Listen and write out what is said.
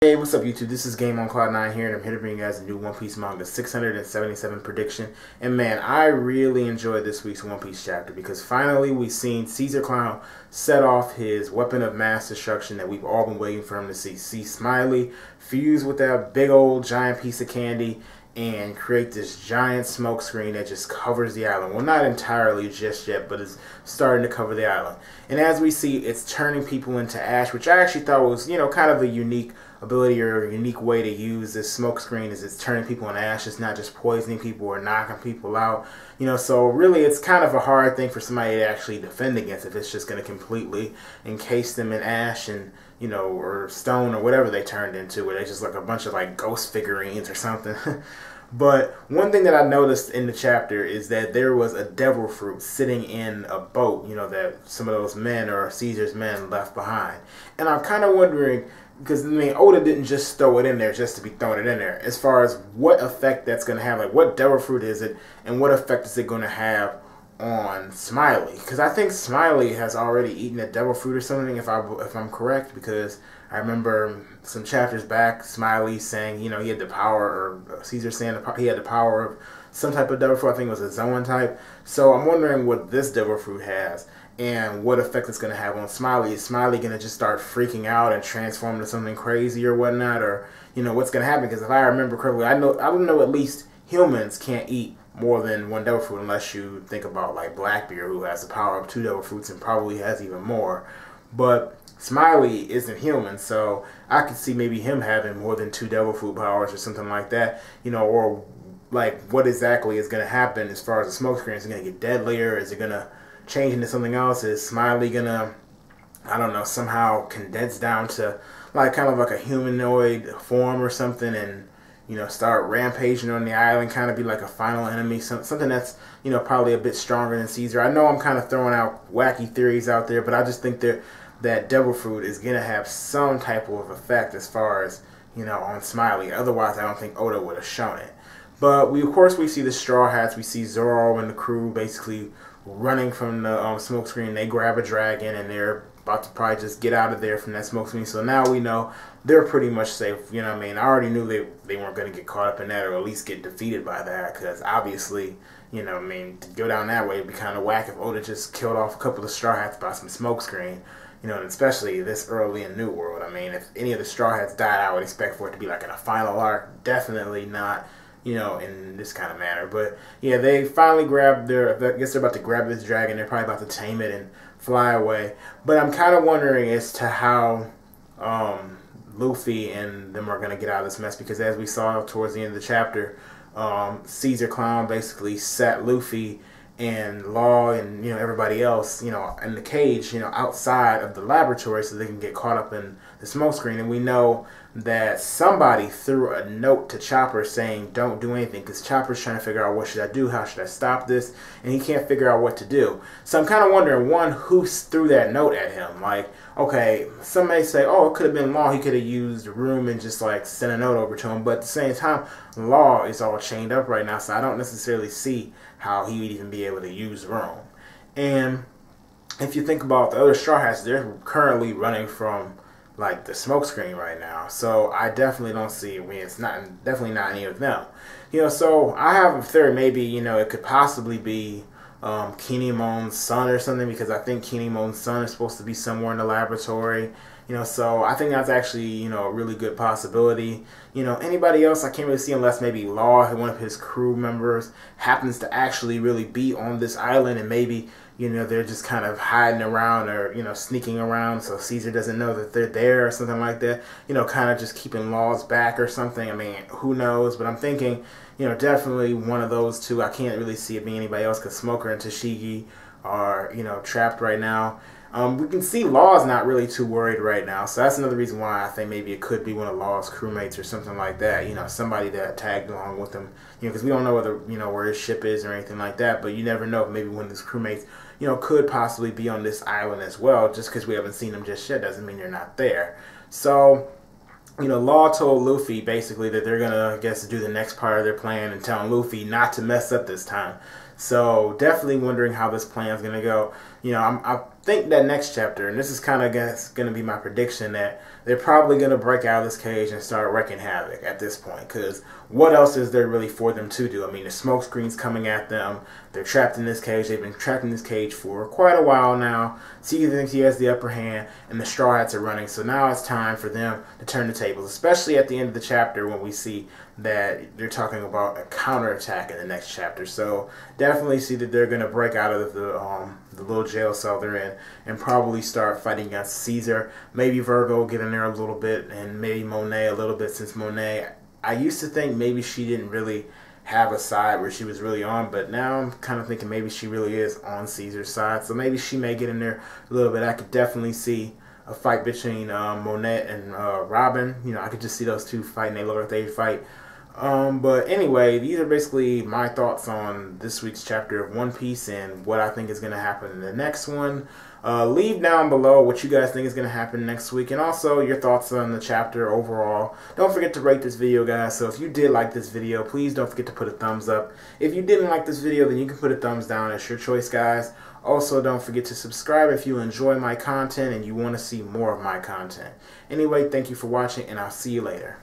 Hey, what's up YouTube? This is Game on Cloud 9 here, and I'm here to bring you guys a new One Piece manga 677 prediction. And man, I really enjoyed this week's One Piece chapter because finally we've seen Caesar Clown set off his weapon of mass destruction that we've all been waiting for him to see. See Smiley fuse with that big old giant piece of candy and create this giant smoke screen that just covers the island. Well, not entirely just yet, but it's starting to cover the island. And as we see, it's turning people into ash, which I actually thought was, kind of a unique ability or a unique way to use this smoke screen. Is it's turning people into ash. It's not just poisoning people or knocking people out. So really it's kind of a hard thing for somebody to actually defend against if it's just going to completely encase them in ash and, or stone or whatever they turned into, where they just look a bunch of like ghost figurines or something. But one thing that I noticed in the chapter is that there was a devil fruit sitting in a boat, that some of those men or Caesar's men left behind. And I'm kind of wondering, because Oda didn't just throw it in there just to be throwing it in there, as far as what effect that's going to have, like what devil fruit is it and what effect is it going to have on Smiley. Because I think Smiley has already eaten a devil fruit or something, if I'm correct, because I remember some chapters back Smiley saying, he had the power, or Caesar saying he had the power of some type of devil fruit. I think it was a Zoan type. So I'm wondering what this devil fruit has and what effect it's going to have on Smiley. Is Smiley going to just start freaking out and transform into something crazy or whatnot, or what's going to happen? Because if I remember correctly, I know at least humans can't eat more than one devil fruit, unless you think about like Blackbeard, who has the power of 2 devil fruits and probably has even more. But Smiley isn't human, so I could see maybe him having more than 2 devil fruit powers or something like that, or like what exactly is going to happen as far as the smoke screen. Is it going to get deadlier? Is it going to change into something else? Is Smiley going to, I don't know, somehow condense down to like kind of like a humanoid form or something and, start rampaging on the island, kind of be like a final enemy, something that's, probably a bit stronger than Caesar. I know I'm kind of throwing out wacky theories out there, but I just think that devil fruit is going to have some type of effect as far as, on Smiley. Otherwise, I don't think Oda would have shown it. But of course, we see the Straw Hats. We see Zoro and the crew basically running from the smoke screen. They grab a dragon and they're about to probably just get out of there from that smoke screen. So now we know they're pretty much safe. I already knew they weren't going to get caught up in that, or at least get defeated by that, because obviously, to go down that way would be kind of whack if Oda just killed off a couple of Straw Hats by some smoke screen. And especially this early in New World. if any of the Straw Hats died, I would expect for it to be like in a final arc. Definitely not, in this kind of manner. But yeah, they finally grabbed I guess they're about to grab this dragon. They're probably about to tame it and fly away. But I'm kind of wondering as to how Luffy and them are going to get out of this mess, because as we saw towards the end of the chapter, Caesar Clown basically sat Luffy and Law and everybody else in the cage outside of the laboratory so they can get caught up in the smoke screen. And we know that somebody threw a note to Chopper saying don't do anything, because Chopper's trying to figure out what should I do, how should I stop this, and he can't figure out what to do. So I'm kind of wondering, one, who threw that note at him? Like, okay, some may say, oh, it could have been Law. He could have used the room and just like sent a note over to him. But at the same time, Law is all chained up right now, so I don't necessarily see how he would even be able to use room. And if you think about the other Straw Hats, they're currently running from like the smoke screen right now. So I definitely don't see, it's definitely not any of them. So I have a theory, maybe, it could possibly be Kinemon's son or something, because I think Kinemon's son is supposed to be somewhere in the laboratory. So I think that's actually, a really good possibility. Anybody else I can't really see, unless maybe Law, one of his crew members, happens to actually really be on this island, and maybe, they're just kind of hiding around or, sneaking around so Caesar doesn't know that they're there or something like that. Kind of just keeping Law's back or something. Who knows? But I'm thinking, definitely one of those two. I can't really see it being anybody else, because Smoker and Tashigi are, trapped right now. We can see Law's not really too worried right now, so that's another reason why I think maybe it could be one of Law's crewmates or something like that. Somebody that tagged along with him. Because we don't know whether where his ship is or anything like that. But you never know if maybe one of his crewmates could possibly be on this island as well. Just because we haven't seen them just yet doesn't mean they're not there. So Law told Luffy basically that they're gonna, I guess, do the next part of their plan and telling Luffy not to mess up this time. So definitely wondering how this plan is gonna go. I think that next chapter, and this is kind of going to be my prediction, that they're probably going to break out of this cage and start wreaking havoc at this point. Because what else is there really for them to do? I mean, the smoke screen's coming at them. They're trapped in this cage. They've been trapped in this cage for quite a while now. Caesar thinks he has the upper hand, and the Straw Hats are running. So now it's time for them to turn the tables, especially at the end of the chapter when we see that they're talking about a counterattack in the next chapter. So definitely see that they're going to break out of the little jail cell they're in and probably start fighting against Caesar. Maybe Virgo will get in there a little bit, and maybe Monet a little bit, since Monet, I used to think maybe she didn't really have a side where she was really on, but now I'm kind of thinking maybe she really is on Caesar's side. So maybe she may get in there a little bit. I could definitely see a fight between Monet and Robin. You know, I could just see those two fighting. They look like they fight. But anyway, these are basically my thoughts on this week's chapter of One Piece and what I think is going to happen in the next one. Leave down below what you guys think is going to happen next week, and also your thoughts on the chapter overall. Don't forget to rate this video, guys. So if you did like this video, please don't forget to put a thumbs up. If you didn't like this video, then you can put a thumbs down. It's your choice, guys. Also, don't forget to subscribe if you enjoy my content and you want to see more of my content. Anyway, thank you for watching, and I'll see you later.